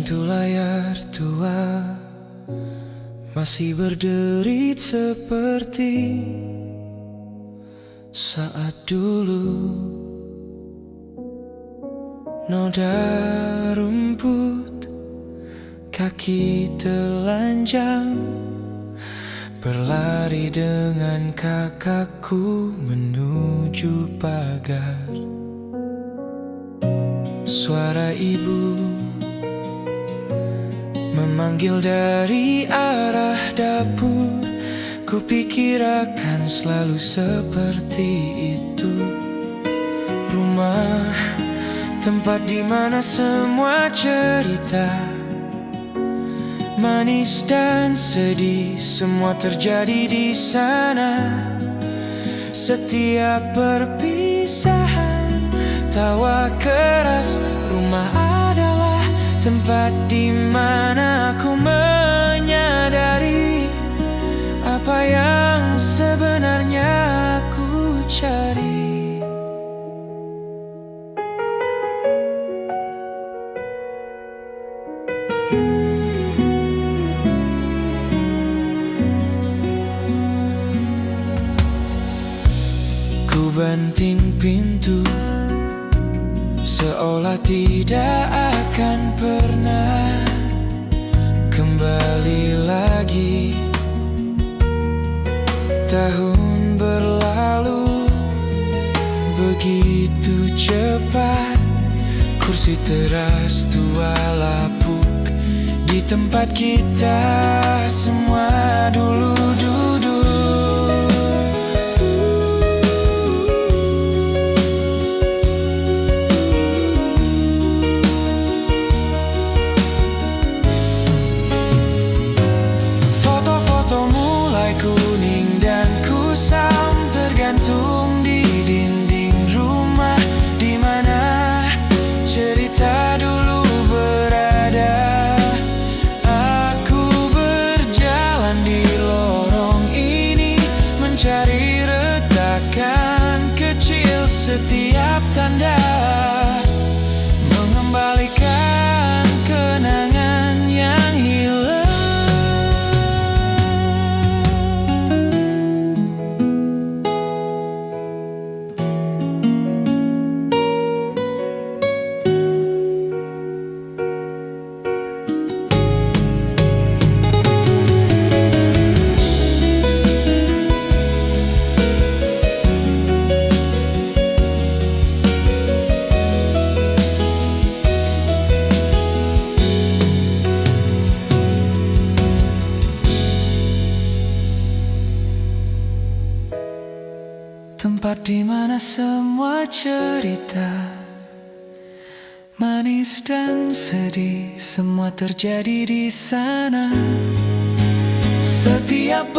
Pintu layar tua masih berderit seperti saat dulu. Noda rumput, kaki telanjang, berlari dengan kakakku menuju pagar. Suara ibu memanggil dari arah dapur. Kupikir akan selalu seperti itu. Rumah, tempat di mana semua cerita manis dan sedih semua terjadi di sana. Setiap perpisahan, tawa keras, rumah adalah tempat di mana aku menyadari apa yang sebenarnya aku cari. Ku banting pintu seolah tidak akan pernah kembali lagi. Tahun berlalu begitu cepat. Kursi teras tua lapuk di tempat kita semua dulu duduk. Kuning dan kusam tergantung di dinding rumah di mana cerita dulu berada. Aku berjalan di lorong ini mencari retakan kecil setiap tanda mengembalikan kenangan yang hilang. Tempat di mana semua cerita manis dan sedih semua terjadi di sana. Setiap